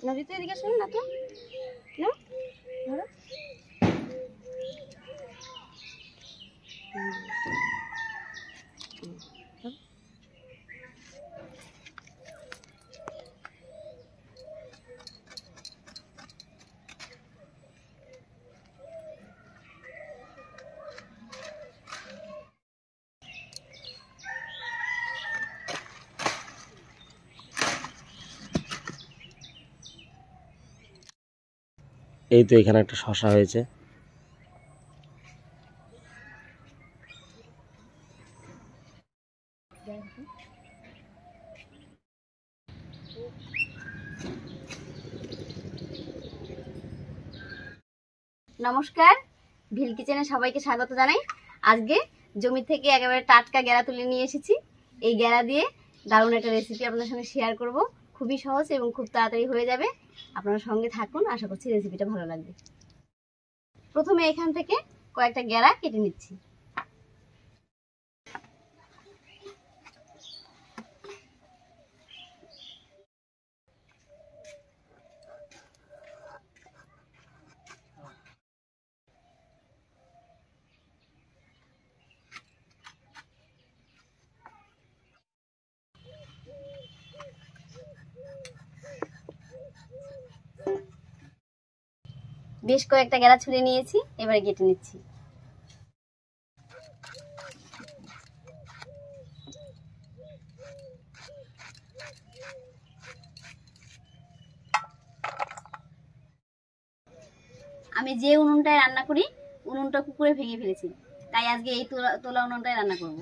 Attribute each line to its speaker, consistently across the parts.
Speaker 1: নদী তো এদিকে শুনুন না তো না ধরো
Speaker 2: এই তো এখানে একটা শশা হয়েছে।
Speaker 1: নমস্কার, ভিল কিচেনে সবাইকে স্বাগত জানাই। আজকে জমি থেকে একেবারে টাটকা গেরা তুলে নিয়ে এসেছি। এই গেরা দিয়ে দারুণ একটা রেসিপি আপনাদের সঙ্গে শেয়ার করব। খুবই সহজ এবং খুব তাড়াতাড়ি হয়ে যাবে। আপনারা সঙ্গে থাকুন, আশা করছি রেসিপিটা ভালো লাগবে। প্রথমে এখান থেকে কয়েকটা গেরা কেটে নিচ্ছি। বেশ কয়েকটা গেরা ছুলে নিয়েছি, এবারে কেটে নিচ্ছি। আমি যে উনুনটায় রান্না করি উনুনটা পুকুরে ভেঙে ফেলেছি, তাই আজকে এই তোলা উনুনটায় রান্না করব।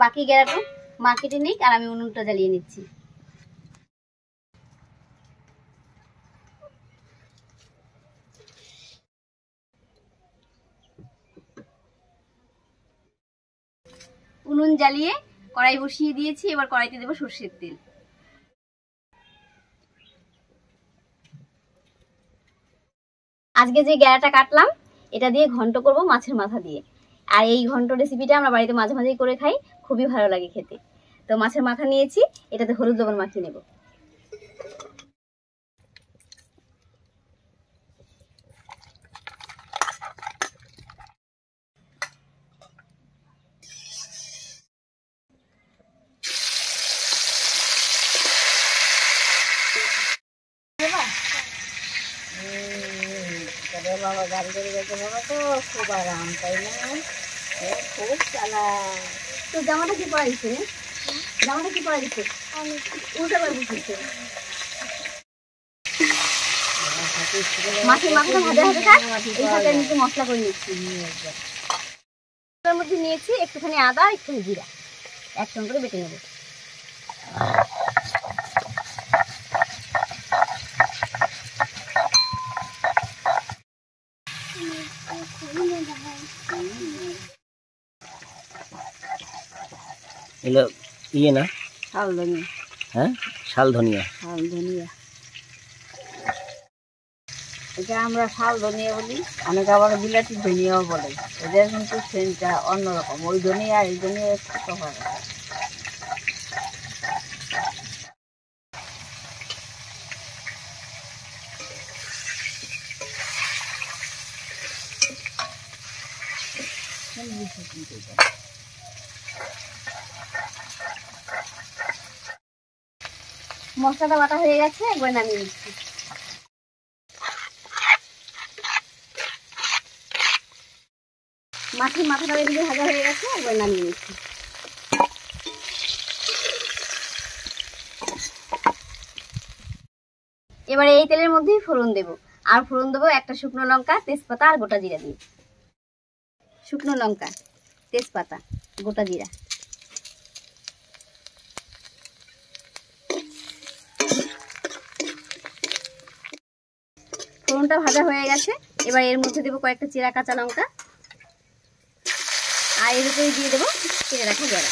Speaker 1: বাকি গেরাটা মা কেটে নিক আর আমি উনুনটা জ্বালিয়ে নিচ্ছি। উনুন জ্বালিয়ে কড়াই বসিয়ে দিয়েছি, এবার কড়াইতে দেবো সরষের তেল। আজকে যে গেরাটা কাটলাম এটা দিয়ে ঘন্ট করব মাছের মাথা দিয়ে। আর এই ঘন্ট রেসিপিটা আমরা বাড়িতে মাঝে মাঝেই করে খাই, খুবই ভালো লাগে খেতে। তো মাছের মাথা নিয়েছি, এটাতে হলুদ লবণ মাখিয়ে নেব। বাবা গাড়ি করে গেছে বাবা, তো খুব আরাম তাই না? খুব চালা। তো জামাটা কি পরা দিচ্ছে রে? জামাটা কি পরা দিচ্ছে? উল্টা করে বুঝছে। মাছের মাথাটা ভাজা হতে থাক, এই সাথে আমি একটু মশলা করে নিচ্ছি। তার মধ্যে নিয়েছি একটুখানি আদা, একটুখানি জিরা, একসঙ্গে করে বেটে নেব।
Speaker 2: এগুলো ইয়ে না,
Speaker 1: শাল ধনিয়া।
Speaker 2: হ্যাঁ, শাল ধনিয়া।
Speaker 1: শাল ধনিয়া, এটা আমরা শাল ধনিয়া বলি, অনেকে আবার বিলাতি ধনিয়াও বলে। এদের কিন্তু সেন্টটা অন্যরকম, ওই ধনিয়া এই ধনিয়া একটু তফাৎ আছে। মশলাটা বাটা হয়ে গেছে, একবার নামিয়ে নিচ্ছি। মাছের মাথাটা এদিকে ভাজা হয়ে গেছে, একবার নামিয়ে নিচ্ছি। এবারে এই তেলের মধ্যেই ফোড়ন দেব, আর ফোড়ন দেবো একটা শুকনো লঙ্কা, তেজপাতা আর গোটা জিরা দিয়ে। শুকনো লঙ্কা, তেজপাতা, গোটা জিরা। ফোড়নটা ভাজা হয়ে গেছে, এবার এর মধ্যে দেবো কয়েকটা চেরা কাঁচা লঙ্কা, আর এর উপরে দিয়ে দেবো কেটে রাখা গেরা।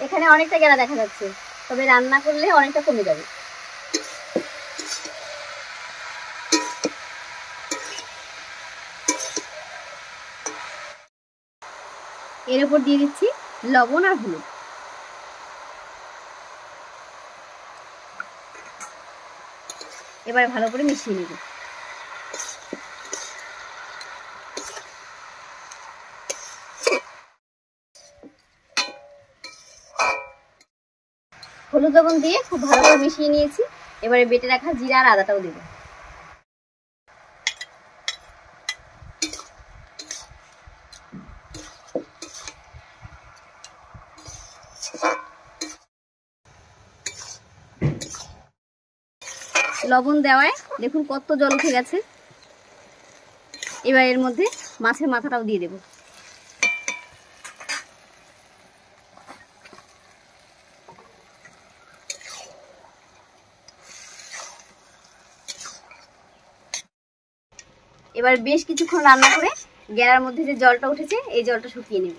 Speaker 1: এখানে অনেকটা গেরা দেখা যাচ্ছে, তবে রান্না করলে অনেকটা কমে যাবে। এর উপর দিয়ে দিচ্ছি লবণ আর হলুদ। এবার ভালো করে মিশিয়ে নেব। হলুদ লবণ দিয়ে খুব ভালো করে মিশিয়ে নিয়েছি। এবারে বেটে রাখা জিরা আর আদাটাও দেব। লবণ দেওয়ায় দেখুন কত জল উঠে গেছে। এবার এর মধ্যে মাছের মাথাটাও দিয়ে দেব। এবার বেশ কিছুক্ষণ রান্না করে গেরার মধ্যে যে জলটা উঠেছে এই জলটা শুকিয়ে নেব।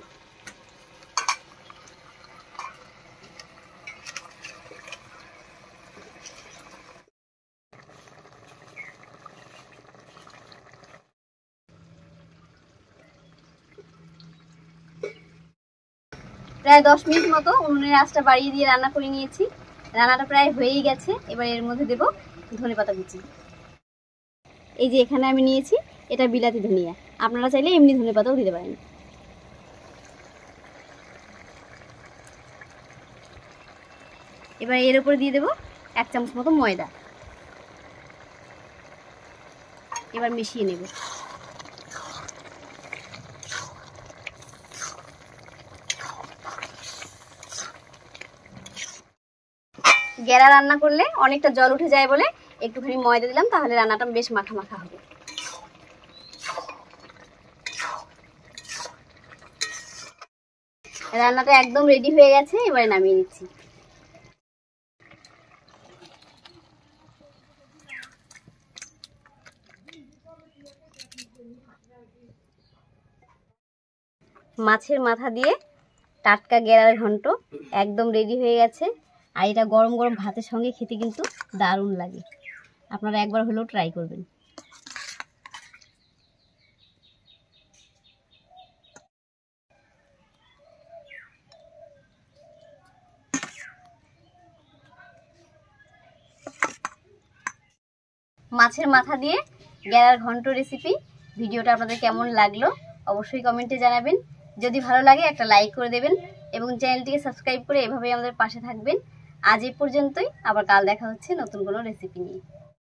Speaker 1: প্রায় 10 মিনিট মতো উনুনের আঁচটা বাড়িয়ে দিয়ে রান্না করে নিয়েছি। রান্নাটা প্রায় হয়েই গেছে। এবার এর মধ্যে দেব ধনেপাতা কুচি। এই যে এখানে আমি নিয়েছি, এটা বিলাতি ধনিয়া, আপনারা চাইলে এমনি ধনেপাতাও দিতে পারেন। এবার এর উপরে দিয়ে দেব 1 চামচ মতো ময়দা। এবার মিশিয়ে নেব। গেরা রান্না করলে অনেকটা জল উঠে যায় বলে একটুখানি ময়দা দিলাম, তাহলে রান্নাটা বেশ মাখা মাখা হবে। রান্নাটা একদম রেডি হয়ে গেছে। এবারে নামিয়ে নিচ্ছি। মাছের মাথা দিয়ে টাটকা গেরার ঘন্ট একদম রেডি হয়ে গেছে। আর এটা গরম গরম ভাতের সঙ্গে খেতে কিন্তু দারুণ লাগে। আপনারা একবার হলেও ট্রাই করবেন। মাছের মাথা দিয়ে গেরার ঘন্ট রেসিপি ভিডিওটা আপনাদের কেমন লাগলো অবশ্যই কমেন্টে জানাবেন। যদি ভালো লাগে একটা লাইক করে দেবেন এবং চ্যানেলটিকে সাবস্ক্রাইব করে এভাবেই আমাদের পাশে থাকবেন। আজ এই পর্যন্তই, আবার কাল দেখা হচ্ছে নতুন কোনো রেসিপি নিয়ে।